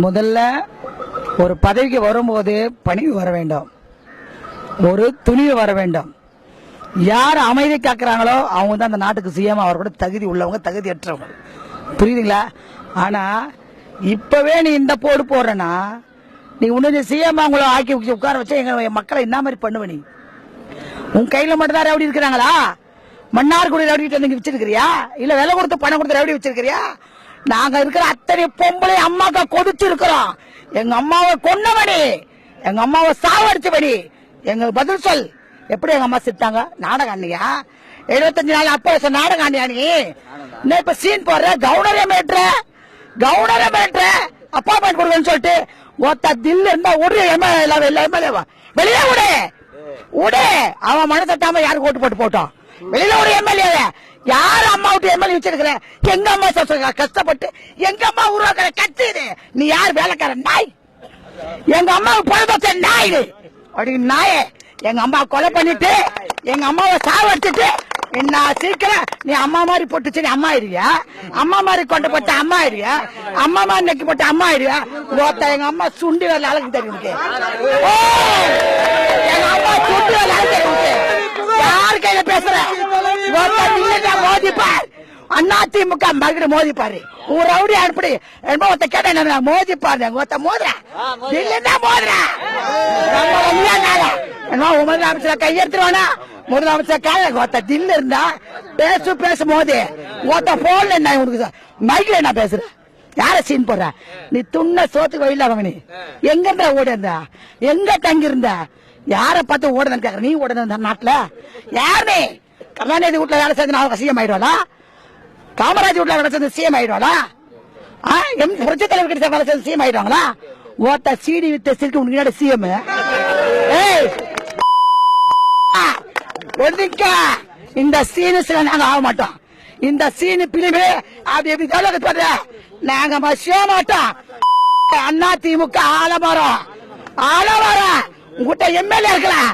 முதல்ல ஒரு பதவிக்கு வரும்போது பணிவு வர வேண்டும், ஒரு துணிவு வர வேண்டும். யார் அமைதி காக்குறாங்களோ அவங்க தான் அந்த நாட்டுக்கு சிஎம் அவர் கூட தகுதி உள்ளவங்க, தகுதியற்றவங்க. புரியுதுங்களா? ஆனா இப்பவே நீ இந்த போடு போடுறனா நீ உன்ன சிஎம் அவங்கள ஆக்கி உட்கார வச்சா எங்க மக்களை என்ன மாதிரி பண்ணுவ? நீ உன் கையில மட்டும் தான் ரவுடி இருக்கிறாங்களா? மன்னார்குடி ரவுடி நீங்க வச்சிருக்கிறியா? இல்ல விலை கொடுத்து பணம் கொடுத்து ரவுடி வச்சிருக்கிறியா? நாங்க இருக்கிற அத்தனை பொம்பளை அம்மாக்கா கொடுத்து இருக்கிறோம். எங்க அம்மாவை கொன்னபடி, எங்க அம்மாவை சாவடிச்சபடி எங்க பதில் சொல். எப்படி எங்க அம்மா செத்தாங்க? நாடகம் ஆண்டியா? 75 நாள் அப்ப நாடகம் ஆண்டியா? நீ என்ன இப்ப சீன் போடுற? கவுனரே மேட்ற அப்பாயின்மெண்ட் கொடுக்கணும்னு சொல்லிட்டு ஒத்த தில்லு இருந்தா ஒரு எம்எல்ஏவா வெளியே விடு. அவன் மன தட்டாம யாருக்கு ஓட்டு போட்டு போட்டோம். வெளியில ஒரு எம்எல்ஏ யார் அம்மா விட்டு எம்எல்ஏ வச்சிருக்கிற? எங்க அம்மா கஷ்டப்பட்டு எங்க அம்மா உருவாக்குற கட்சி இது. நீ யார் வேலைக்கார நாய்? எங்க அம்மாவுக்கு பொழுது நாய் அப்படி நாயே. எங்க அம்மா கொலை பண்ணிட்டு எங்க அம்மாவை சாவடிச்சுட்டு என்ன சீக்கிரம் நீ அம்மா மாதிரி போட்டுச்சு அம்மா ஆயிருவியா? அம்மா மாதிரி கொண்டு போட்ட அம்மா ஆயிருவியா? அம்மா மாதிரி நெக்கி போட்ட அம்மா ஆயிருவியா? எங்க அம்மா சுண்டி வரல அழகு தெரியும். எங்க அம்மா சுண்டி வரல அழகு தெரியும். யாரு கையில பேசுற? மோதிப்பார் அதிமுக மறுபடியும் மோதிப்பாரு. ஒரு ரவுடி அனுப்பி ஒருத்த கேட்ட மோதிப்பாரு. ஒருத்த மோதுற முதலமைச்சர் கையெடுத்துருவானா? முதலமைச்சர் கால ஒருத்த தில்லு இருந்தா பேசு மோதி ஒருத்த போன்ல என்ன உனக்கு மைக்ல என்ன பேசுற? யார சீன் போடுற? நீ துண்ண சோத்துக்கு வழியில அவங்க. நீ எங்க இருந்தா ஓடி இருந்தா? எங்க தங்கி இருந்தா? யார பார்த்து ஓடுன்னு கேக்குற? நீ ஓடுன நாட்டுல யாரு? நீ கருணாநிதி வீட்டுல வேலை செஞ்சு நான் சிஎம் ஆயிடுவாளா? காமராஜ் வீட்டுல வேலை செஞ்சு சிஎம் ஆயிடுவாளா? புரட்சி தலைவர் கிட்ட வேலை செஞ்சு சிஎம் ஆயிடுவாங்களா? ஓட்ட சீடி வித்த சிரிக்கு உனக்கு சிஎம். இந்த சீனஸ்ல நாங்க ஆக மாட்டோம். இந்த சீனு பிலிமே அது எப்படி சொல்ல நாங்க மசிய மாட்டோம். அதிமுக ஆலமரம் உங்ககிட்ட எம்எல்ஏ இருக்கலாம்.